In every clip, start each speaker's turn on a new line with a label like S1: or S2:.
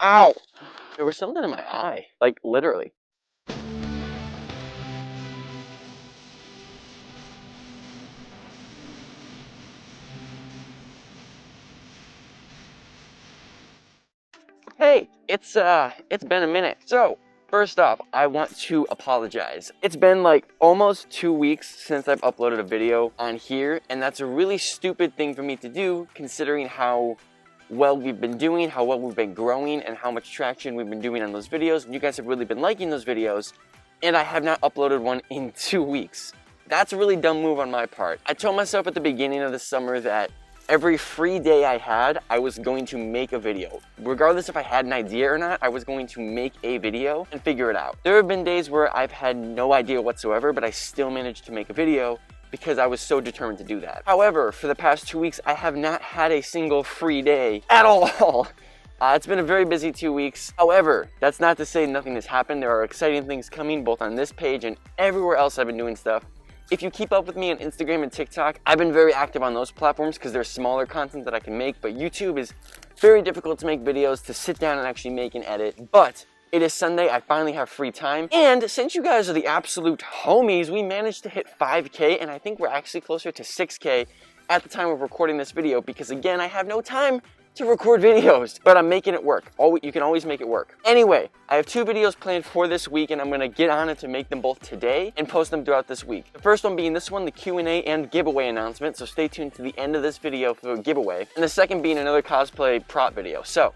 S1: Ow! There was something in my eye, like literally. Hey, it's been a minute. So, first off, I want to apologize. It's been like almost 2 weeks since I've uploaded a video on here, and that's a really stupid thing for me to do considering how well we've been doing, how well we've been growing, and how much traction we've been doing on those videos. And you guys have really been liking those videos, and I have not uploaded one in 2 weeks. That's a really dumb move on my part. I told myself at the beginning of the summer that every free day I had, I was going to make a video. Regardless if I had an idea or not, I was going to make a video and figure it out. There have been days where I've had no idea whatsoever, but I still managed to make a video because I was so determined to do that. However, for the past 2 weeks, I have not had a single free day at all. It's been a very busy 2 weeks. However, that's not to say nothing has happened. There are exciting things coming both on this page and everywhere else I've been doing stuff. If you keep up with me on Instagram and TikTok, I've been very active on those platforms because there's smaller content that I can make, but YouTube is very difficult to make videos, to sit down and actually make and edit. But it is Sunday, I finally have free time, and since you guys are the absolute homies, we managed to hit 5K, and I think we're actually closer to 6K at the time of recording this video because, again, I have no time to record videos, but I'm making it work. You can always make it work. Anyway, I have 2 videos planned for this week, and I'm gonna get on it to make them both today and post them throughout this week. The first one being this one, the Q&A and giveaway announcement, so stay tuned to the end of this video for the giveaway. And the second being another cosplay prop video. So,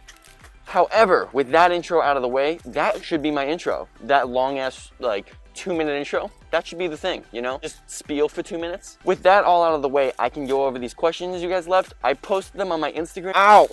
S1: however, with that intro out of the way, that should be my intro. That long-ass, like, 2-minute intro, that should be the thing, you know? Just spiel for 2 minutes. With that all out of the way, I can go over these questions you guys left. I posted them on my Instagram. Ow!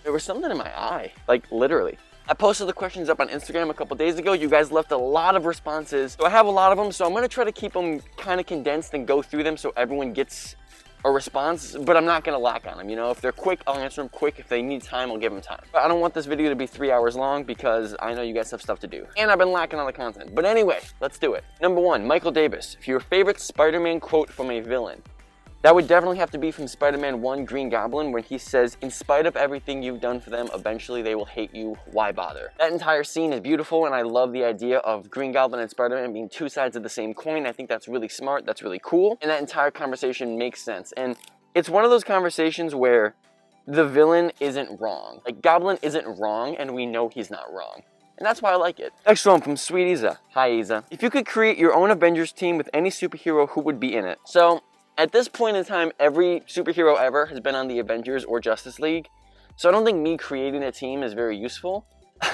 S1: There was something in my eye, like literally. I posted the questions up on Instagram a couple days ago. You guys left a lot of responses. So I have a lot of them, so I'm gonna try to keep them kind of condensed and go through them so everyone gets a response, but I'm not gonna lack on them, you know? If they're quick, I'll answer them quick. If they need time, I'll give them time. But I don't want this video to be 3 hours long because I know you guys have stuff to do. And I've been lacking on the content. But anyway, let's do it. Number 1, Michael Davis. If your favorite Spider-Man quote from a villain. That would definitely have to be from Spider-Man 1 Green Goblin, when he says, "In spite of everything you've done for them, eventually they will hate you. Why bother?" That entire scene is beautiful, and I love the idea of Green Goblin and Spider-Man being 2 sides of the same coin. I think that's really smart, that's really cool, and that entire conversation makes sense. And it's one of those conversations where the villain isn't wrong. Like, Goblin isn't wrong, and we know he's not wrong. And that's why I like it. Next one from Sweet Isa. Hi, Isa. If you could create your own Avengers team with any superhero, who would be in it? So, at this point in time, every superhero ever has been on the Avengers or Justice League. So I don't think me creating a team is very useful.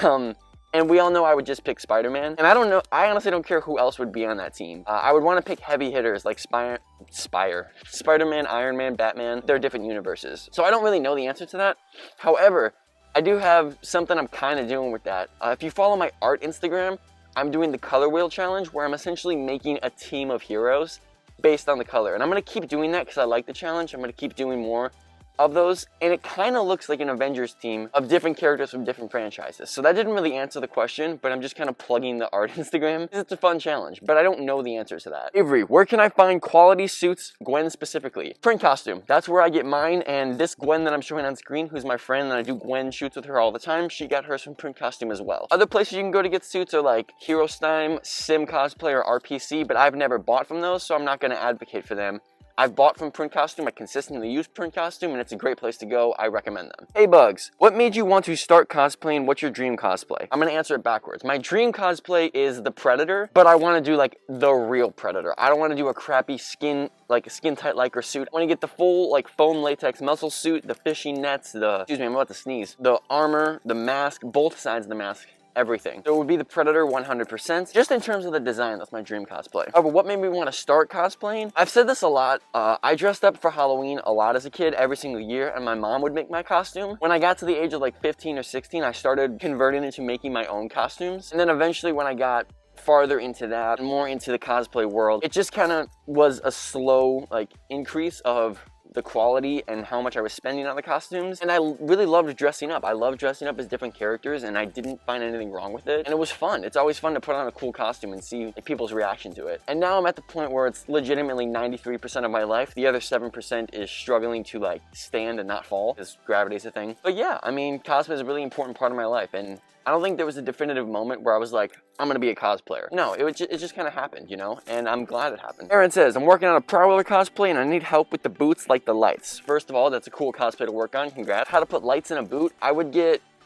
S1: And we all know I would just pick Spider-Man. And I honestly don't care who else would be on that team. I would want to pick heavy hitters like Spider-Man, Iron Man, Batman. They're different universes. So I don't really know the answer to that. However, I do have something I'm kind of doing with that. If you follow my art Instagram, I'm doing the color wheel challenge where I'm essentially making a team of heroes based on the color. And I'm going to keep doing that because I like the challenge. I'm going to keep doing more of those, and it kind of looks like an Avengers team of different characters from different franchises. So that didn't really answer the question, but I'm just kind of plugging the art Instagram because it's a fun challenge, but I don't know the answer to that. Avery, where can I find quality suits, Gwen specifically? Print Costume, that's where I get mine, and this Gwen that I'm showing on screen, who's my friend, and I do Gwen shoots with her all the time, she got hers from Print Costume as well. Other places you can go to get suits are like Hero Stein, Sim Cosplay, or RPC, but I've never bought from those, so I'm not going to advocate for them. I've bought from Print Costume, I consistently use Print Costume, and it's a great place to go. I recommend them. Hey Bugs, what made you want to start cosplaying? What's your dream cosplay? I'm gonna answer it backwards. My dream cosplay is the Predator, but I wanna do like the real Predator. I don't wanna do a crappy skin tight Lycra suit. I wanna get the full like foam latex muscle suit, the fishing nets, excuse me, I'm about to sneeze. The armor, the mask, both sides of the mask. Everything. So it would be the Predator 100%. Just in terms of the design, that's my dream cosplay. However, what made me want to start cosplaying? I've said this a lot. I dressed up for Halloween a lot as a kid, every single year, and my mom would make my costume. When I got to the age of like 15 or 16, I started converting into making my own costumes. And then eventually when I got farther into that, more into the cosplay world, it just kind of was a slow like increase of the quality and how much I was spending on the costumes. And I really loved dressing up. I love dressing up as different characters, and I didn't find anything wrong with it. And it was fun. It's always fun to put on a cool costume and see like, people's reaction to it. And now I'm at the point where it's legitimately 93% of my life. The other 7% is struggling to like stand and not fall, because gravity is a thing. But yeah, I mean, cosplay is a really important part of my life, and I don't think there was a definitive moment where I was like, I'm gonna be a cosplayer. No, it just kind of happened, you know, and I'm glad it happened. Aaron says, I'm working on a Prowler cosplay and I need help with the boots like the lights. First of all, that's a cool cosplay to work on, congrats. How to put lights in a boot? I would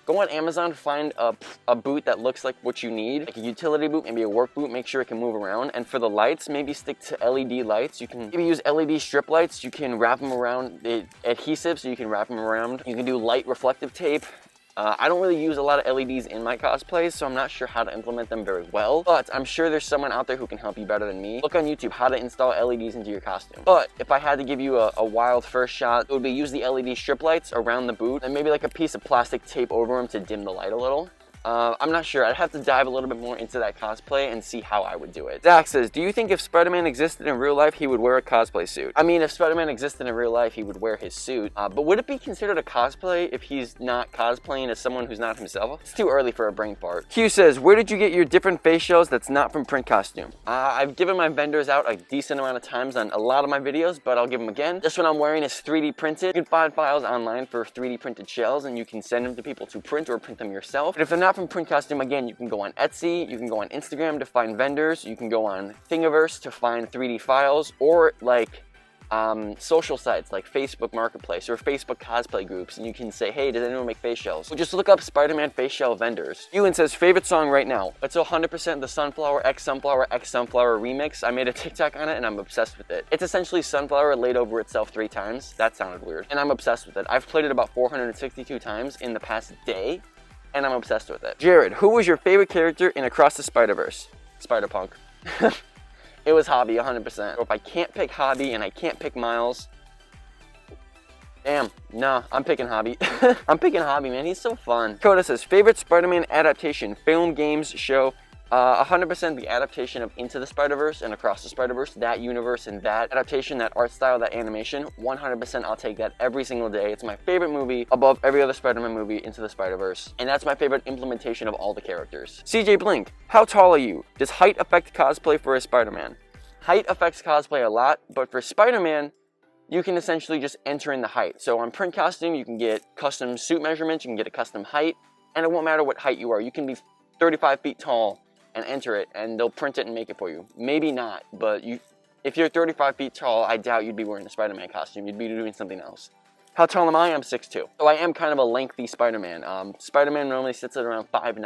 S1: go on Amazon, find a boot that looks like what you need, like a utility boot, maybe a work boot, make sure it can move around. And for the lights, maybe stick to LED lights. You can maybe use LED strip lights. You can wrap them around the adhesive, so you can wrap them around. You can do light reflective tape. I don't really use a lot of LEDs in my cosplays, so I'm not sure how to implement them very well, but I'm sure there's someone out there who can help you better than me. Look on YouTube how to install LEDs into your costume. But if I had to give you a wild first shot, it would be use the LED strip lights around the boot and maybe like a piece of plastic tape over them to dim the light a little. I'm not sure. I'd have to dive a little bit more into that cosplay and see how I would do it. Zach says, do you think if Spider-Man existed in real life, he would wear a cosplay suit? I mean, if Spider-Man existed in real life, he would wear his suit. But would it be considered a cosplay if he's not cosplaying as someone who's not himself? It's too early for a brain fart. Q says, where did you get your different face shells that's not from print costume? I've given my vendors out a decent amount of times on a lot of my videos, but I'll give them again. This one I'm wearing is 3D printed. You can find files online for 3D printed shells, and you can send them to people to print or print them yourself. But if they're not from print costume, again, you can go on Etsy, you can go on Instagram to find vendors, you can go on Thingiverse to find 3D files, or like social sites like Facebook Marketplace or Facebook cosplay groups, and you can say, hey, does anyone make face shells? So just look up Spider-Man face shell vendors. Ewan says, favorite song right now? It's 100% the Sunflower X Sunflower X Sunflower remix. I made a TikTok on it and I'm obsessed with it. It's essentially Sunflower laid over itself 3 times. That sounded weird. And I'm obsessed with it. I've played it about 462 times in the past day, and I'm obsessed with it. Jared, who was your favorite character in Across the Spider-Verse? Spider-Punk. It was Hobby, 100%. So if I can't pick Hobby and I can't pick Miles, damn, no, I'm picking Hobby. I'm picking Hobby, man, he's so fun. Coda says, favorite Spider-Man adaptation, film, games, show? 100% the adaptation of Into the Spider-Verse and Across the Spider-Verse, that universe and that adaptation, that art style, that animation, 100% I'll take that every single day. It's my favorite movie above every other Spider-Man movie, Into the Spider-Verse. And that's my favorite implementation of all the characters. CJ Blink, how tall are you? Does height affect cosplay for a Spider-Man? Height affects cosplay a lot, but for Spider-Man, you can essentially just enter in the height. So on print costume, you can get custom suit measurements, you can get a custom height, and it won't matter what height you are. You can be 35 feet tall and enter it, and they'll print it and make it for you. Maybe not, but if you're 35 feet tall, I doubt you'd be wearing a Spider-Man costume. You'd be doing something else. How tall am I? I'm 6'2". So I am kind of a lengthy Spider-Man. Spider-Man normally sits at around 5'9",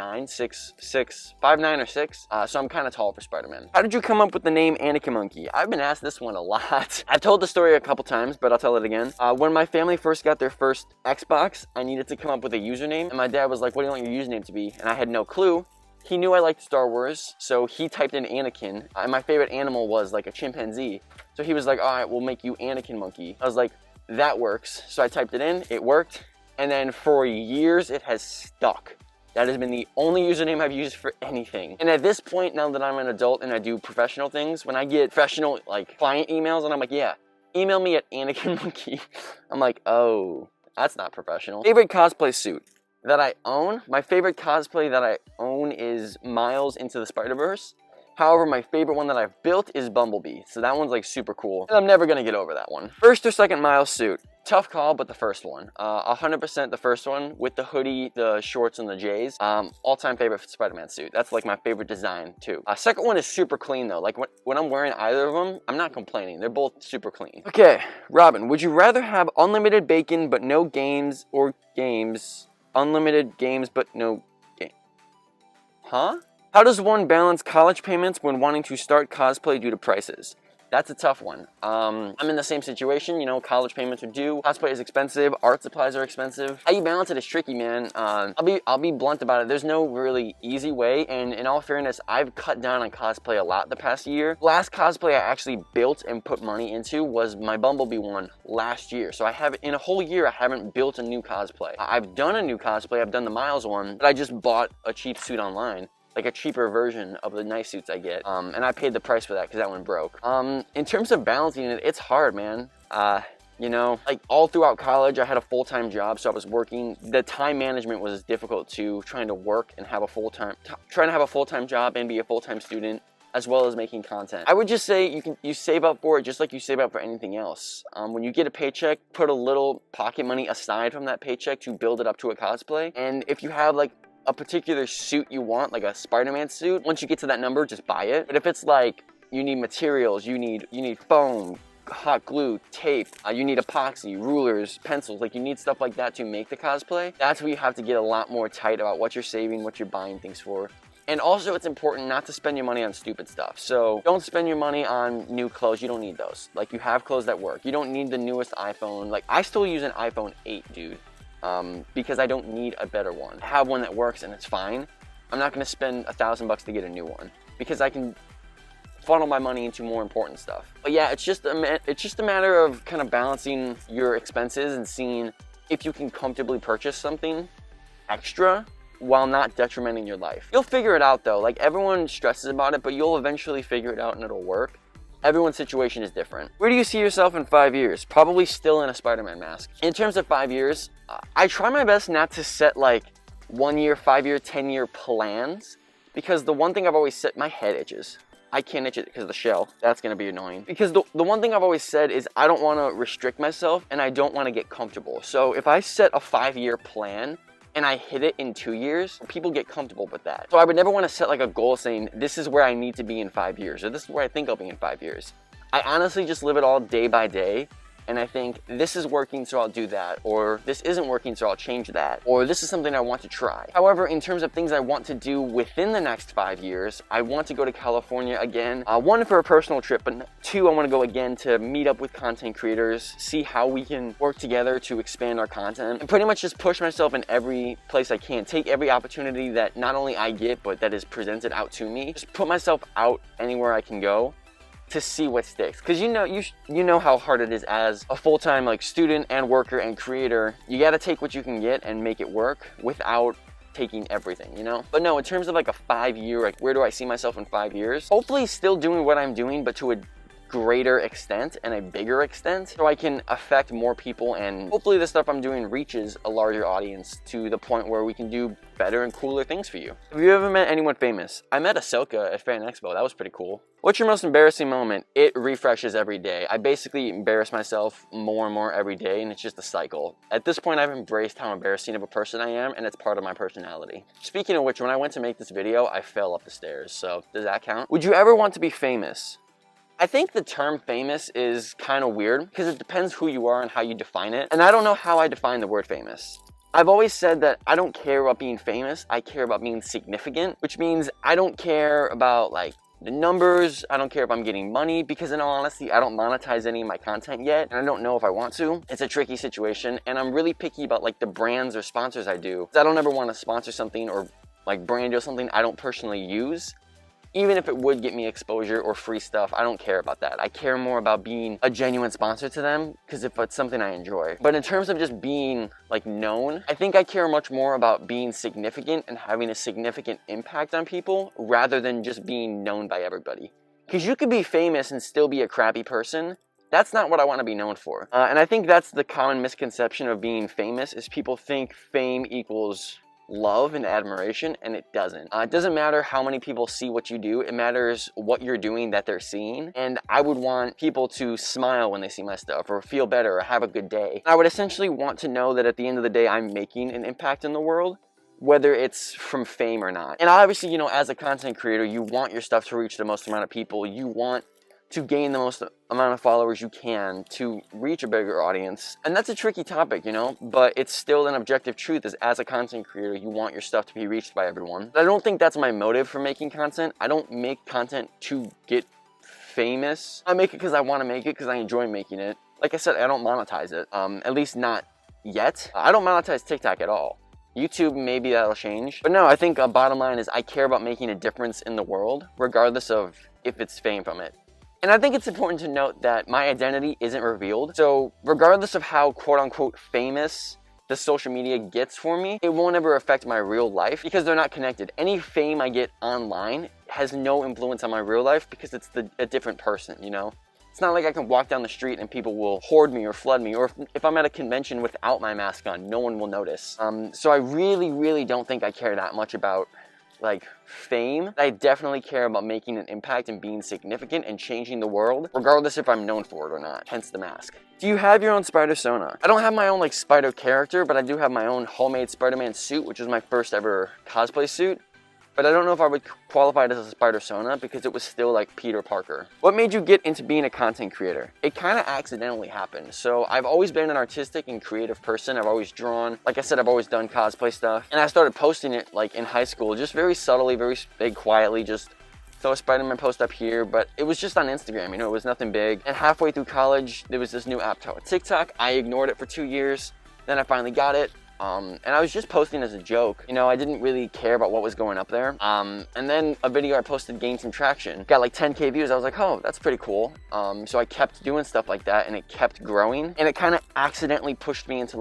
S1: 5'9" or 6. So I'm kind of tall for Spider-Man. How did you come up with the name Anakin Monkey? I've been asked this one a lot. I've told the story a couple times, but I'll tell it again. When my family first got their first Xbox, I needed to come up with a username, and my dad was like, what do you want your username to be? And I had no clue. He knew I liked Star Wars, so he typed in Anakin, and my favorite animal was like a chimpanzee. So he was like, all right, we'll make you Anakin Monkey. I was like, that works. So I typed it in, it worked, and then for years it has stuck. That has been the only username I've used for anything. And at this point, now that I'm an adult and I do professional things, when I get professional like client emails and I'm like, yeah, email me at Anakin Monkey, I'm like, oh, that's not professional. Favorite cosplay suit that I own? My favorite cosplay that I own is Miles Into the Spider-Verse. However, my favorite one that I've built is Bumblebee. So that one's like super cool. And I'm never gonna get over that one. First or second Miles suit? Tough call, but the first one. 100% the first one with the hoodie, the shorts, and the J's. All-time favorite Spider-Man suit. That's like my favorite design too. Second one is super clean though. Like when I'm wearing either of them, I'm not complaining. They're both super clean. Okay, Robin, would you rather have unlimited bacon but no games, or unlimited games but no game? Huh? How does one balance college payments when wanting to start cosplay due to prices? That's a tough one. I'm in the same situation, you know, college payments are due, cosplay is expensive, art supplies are expensive. How you balance it is tricky, man. I'll be blunt about it. There's no really easy way, and in all fairness, I've cut down on cosplay a lot the past year. Last cosplay I actually built and put money into was my Bumblebee one last year. So in a whole year, I haven't built a new cosplay. I've done a new cosplay, I've done the Miles one, but I just bought a cheap suit online. Like a cheaper version of the nice suits I get. And I paid the price for that because that one broke. In terms of balancing it, it's hard, man. You know, like all throughout college, I had a full-time job, so I was working. The time management was difficult too, trying to work and have a full-time job and be a full-time student, as well as making content. I would just say you save up for it just like you save up for anything else. When you get a paycheck, put a little pocket money aside from that paycheck to build it up to a cosplay. And if you have like a particular suit you want, like a SpiderMan suit, once you get to that number, just buy it. But if it's like you need materials, you need foam, hot glue, tape, you need epoxy, rulers, pencils, like you need stuff like that to make the cosplay, that's where you have to get a lot more tight about what you're saving, what you're buying things for. And also it's important not to spend your money on stupid stuff. So don't spend your money on new clothes, you don't need those. Like you have clothes that work. You don't need the newest iPhone. Like I still use an iPhone 8, dude, because I don't need a better one. I have one that works and it's fine. I'm not gonna spend $1,000 to get a new one because I can funnel my money into more important stuff. But yeah, it's just a matter of kind of balancing your expenses and seeing if you can comfortably purchase something extra while not detrimenting your life. You'll figure it out though. Like everyone stresses about it, but you'll eventually figure it out and it'll work. Everyone's situation is different. Where do you see yourself in 5 years? Probably still in a Spider-Man mask. In terms of 5 years, I try my best not to set like 1 year, 5 year, 10-year plans, because the one thing I've always set, my head itches. I can't itch it because of the shell. That's gonna be annoying. Because the one thing I've always said is I don't wanna restrict myself and I don't wanna get comfortable. So if I set a 5-year plan and I hit it in 2 years, people get comfortable with that. So I would never wanna set like a goal saying, this is where I need to be in 5 years, or this is where I think I'll be in 5 years. I honestly just live it all day by day. And I think this is working, so I'll do that, or this isn't working, so I'll change that, or this is something I want to try. However, in terms of things I want to do within the next 5 years, I want to go to California again. One, for a personal trip, but two, I want to go again to meet up with content creators, see how we can work together to expand our content, and pretty much just push myself in every place I can. Take every opportunity that not only I get, but that is presented out to me. Just put myself out anywhere I can go to see what sticks, because you know how hard it is as a full-time like student and worker and creator. You got to take what you can get and make it work without taking everything, you know. But no, in terms of like a 5 year, like where do I see myself in 5 years? Hopefully still doing what I'm doing, but to a greater extent and a bigger extent, so I can affect more people, and hopefully the stuff I'm doing reaches a larger audience to the point where we can do better and cooler things for you. Have you ever met anyone famous? I met Ahsoka at Fan Expo. That was pretty cool. What's your most embarrassing moment? It refreshes every day. I basically embarrass myself more and more every day, and it's just a cycle. At this point, I've embraced how embarrassing of a person I am, and it's part of my personality. Speaking of which, when I went to make this video, I fell up the stairs, so does that count? Would you ever want to be famous? I think the term famous is kind of weird because it depends who you are and how you define it. And I don't know how I define the word famous. I've always said that I don't care about being famous. I care about being significant, which means I don't care about like the numbers. I don't care if I'm getting money, because in all honesty, I don't monetize any of my content yet. And I don't know if I want to. It's a tricky situation. And I'm really picky about like the brands or sponsors I do. I don't ever want to sponsor something or like brand or something I don't personally use. Even if it would get me exposure or free stuff, I don't care about that. I care more about being a genuine sponsor to them, because if it's something I enjoy. But in terms of just being like known, I think I care much more about being significant and having a significant impact on people rather than just being known by everybody. Because you could be famous and still be a crappy person. That's not what I want to be known for. And I think that's the common misconception of being famous, is people think fame equals love and admiration, and it doesn't. It doesn't matter how many people see what you do. It matters what you're doing that they're seeing. And I would want people to smile when they see my stuff, or feel better, or have a good day. I would essentially want to know that at the end of the day, I'm making an impact in the world, whether it's from fame or not. And obviously, you know, as a content creator, you want your stuff to reach the most amount of people. You want to gain the most amount of followers you can to reach a bigger audience. And that's a tricky topic, you know, but it's still an objective truth, is as a content creator, you want your stuff to be reached by everyone. But I don't think that's my motive for making content. I don't make content to get famous. I make it because I want to make it, because I enjoy making it. Like I said, I don't monetize it, at least not yet. I don't monetize TikTok at all. YouTube, maybe that'll change. But no, I think bottom line is I care about making a difference in the world, regardless of if it's fame from it. And I think it's important to note that my identity isn't revealed. So regardless of how quote unquote famous the social media gets for me, it won't ever affect my real life, because they're not connected. Any fame I get online has no influence on my real life, because it's a different person, you know? It's not like I can walk down the street and people will hoard me or flood me, or if I'm at a convention without my mask on, no one will notice. So I really don't think I care that much about like fame. I definitely care about making an impact and being significant and changing the world, regardless if I'm known for it or not, hence the mask. Do you have your own SpiderSona? I don't have my own like spider character, but I do have my own homemade Spider-Man suit, which was my first ever cosplay suit. But I don't know if I would qualify it as a SpiderSona because it was still like Peter Parker. What made you get into being a content creator? It kind of accidentally happened. So I've always been an artistic and creative person. I've always drawn. Like I said, I've always done cosplay stuff. And I started posting it like in high school, just very subtly, very big, quietly, just throw a Spider-Man post up here. But it was just on Instagram, you know, it was nothing big. And halfway through college, there was this new app called TikTok. I ignored it for 2 years. Then I finally got it. And I was just posting as a joke. You know, I didn't really care about what was going up there. And then a video I posted gained some traction. Got like 10K views. I was like, oh, that's pretty cool. So I kept doing stuff like that and it kept growing. And it kind of accidentally pushed me into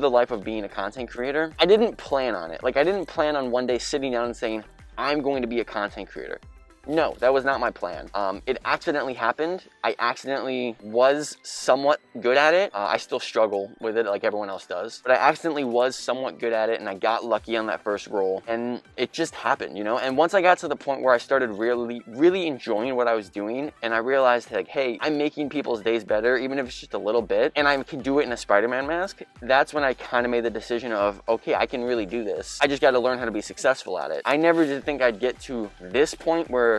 S1: the life of being a content creator. I didn't plan on it. Like I didn't plan on one day sitting down and saying, I'm going to be a content creator. No, that was not my plan. It accidentally happened. I accidentally was somewhat good at it. I still struggle with it like everyone else does, but I accidentally was somewhat good at it and I got lucky on that first role and it just happened, you know? And once I got to the point where I started really enjoying what I was doing and I realized like, hey, I'm making people's days better, even if it's just a little bit, and I can do it in a Spider-Man mask, that's when I kind of made the decision of, okay, I can really do this. I just got to learn how to be successful at it. I never did think I'd get to this point where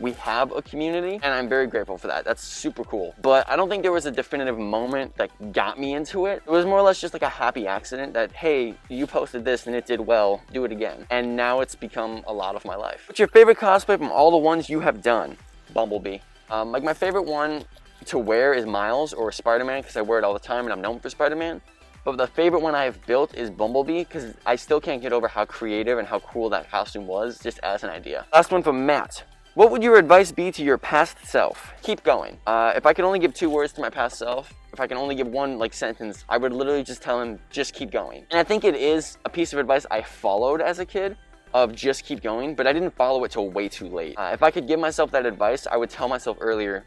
S1: we have a community, and I'm very grateful for that. That's super cool. But I don't think there was a definitive moment that got me into it. It was more or less just like a happy accident that, hey, you posted this and it did well, do it again. And now it's become a lot of my life. What's your favorite cosplay from all the ones you have done? Bumblebee. Like my favorite one to wear is Miles or Spider-Man because I wear it all the time and I'm known for Spider-Man. But the favorite one I've built is Bumblebee because I still can't get over how creative and how cool that costume was just as an idea. Last one from Matt. What would your advice be to your past self? Keep going. If I could only give 2 words to my past self, if I can only give one like sentence, I would literally just tell him, just keep going. And I think it is a piece of advice I followed as a kid of just keep going, but I didn't follow it till way too late. If I could give myself that advice, I would tell myself earlier,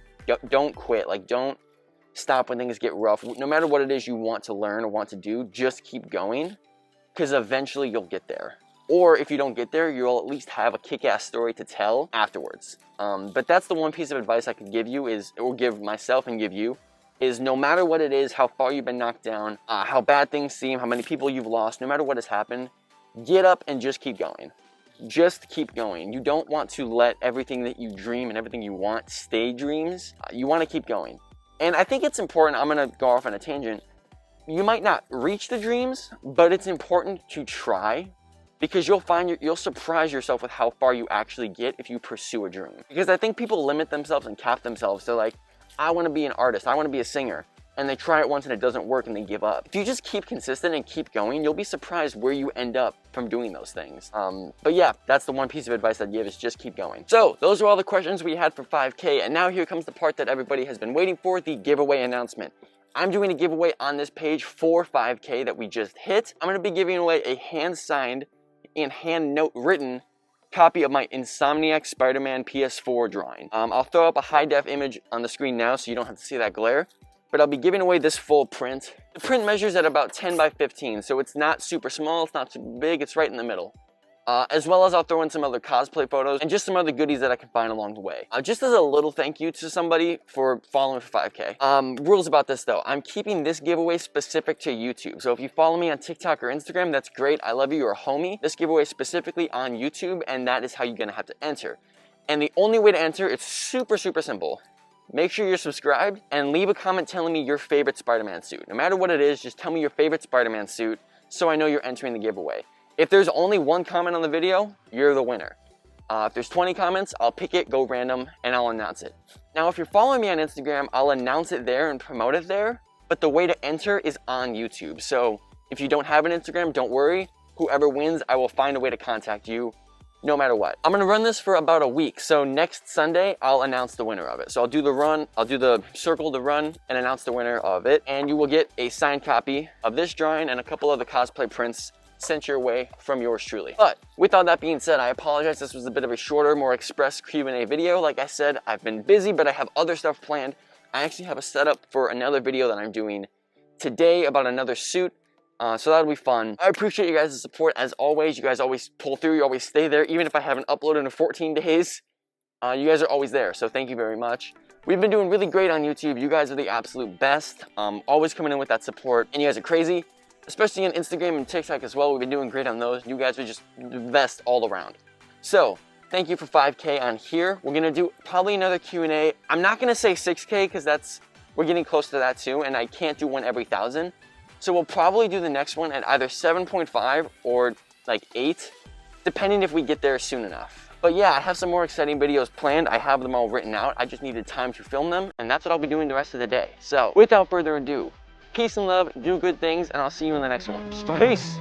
S1: don't quit. Like don't stop when things get rough. No matter what it is you want to learn or want to do, just keep going because eventually you'll get there. Or if you don't get there, you'll at least have a kick-ass story to tell afterwards. But that's the one piece of advice I could give you or give myself and give you, is no matter what it is, how far you've been knocked down, how bad things seem, how many people you've lost, no matter what has happened, get up and just keep going. Just keep going. You don't want to let everything that you dream and everything you want stay dreams. You want to keep going. And I think it's important, I'm going to go off on a tangent, you might not reach the dreams, but it's important to try. Because you'll surprise yourself with how far you actually get if you pursue a dream. Because I think people limit themselves and cap themselves. They're like, I want to be an artist, I want to be a singer. And they try it once and it doesn't work and they give up. If you just keep consistent and keep going, you'll be surprised where you end up from doing those things. But yeah, that's the one piece of advice I'd give is just keep going. So those are all the questions we had for 5K. And now here comes the part that everybody has been waiting for, the giveaway announcement. I'm doing a giveaway on this page for 5K that we just hit. I'm going to be giving away a hand-signed and hand note written copy of my Insomniac Spider-Man PS4 drawing. I'll throw up a high def image on the screen now so you don't have to see that glare, but I'll be giving away this full print. The print measures at about 10 by 15, so it's not super small, it's not super big, it's right in the middle. As well as I'll throw in some other cosplay photos and just some other goodies that I can find along the way. Just as a little thank you to somebody for following for 5K. Rules about this though, I'm keeping this giveaway specific to YouTube. So if you follow me on TikTok or Instagram, that's great. I love you, you're a homie. This giveaway is specifically on YouTube and that is how you're gonna have to enter. And the only way to enter, it's super simple. Make sure you're subscribed and leave a comment telling me your favorite Spider-Man suit. No matter what it is, just tell me your favorite Spider-Man suit so I know you're entering the giveaway. If there's only one comment on the video, you're the winner. If there's 20 comments, I'll pick it, go random, and I'll announce it. Now, if you're following me on Instagram, I'll announce it there and promote it there, but the way to enter is on YouTube. So if you don't have an Instagram, don't worry. Whoever wins, I will find a way to contact you no matter what. I'm gonna run this for about a week. So next Sunday, I'll announce the winner of it. So I'll do the run, I'll do the circle, the run, and announce the winner of it. And you will get a signed copy of this drawing and a couple of the cosplay prints sent your way from yours truly. But with all that being said, I apologize. This was a bit of a shorter, more express Q&A video. Like I said, I've been busy, but I have other stuff planned. I actually have a setup for another video that I'm doing today about another suit. So that'll be fun. I appreciate you guys' support as always. You guys always pull through, you always stay there. Even if I haven't uploaded in 14 days, you guys are always there. So thank you very much. We've been doing really great on YouTube. You guys are the absolute best. Always coming in with that support. And you guys are crazy, especially on Instagram and TikTok as well. We've been doing great on those. You guys are just the best all around. So thank you for 5K on here. We're gonna do probably another Q&A. I'm not gonna say 6K because we're getting close to that too, and I can't do one every 1,000. So we'll probably do the next one at either 7.5 or like 8, depending if we get there soon enough. But yeah, I have some more exciting videos planned. I have them all written out. I just needed time to film them, and that's what I'll be doing the rest of the day. So without further ado, peace and love, do good things, and I'll see you in the next one. Peace!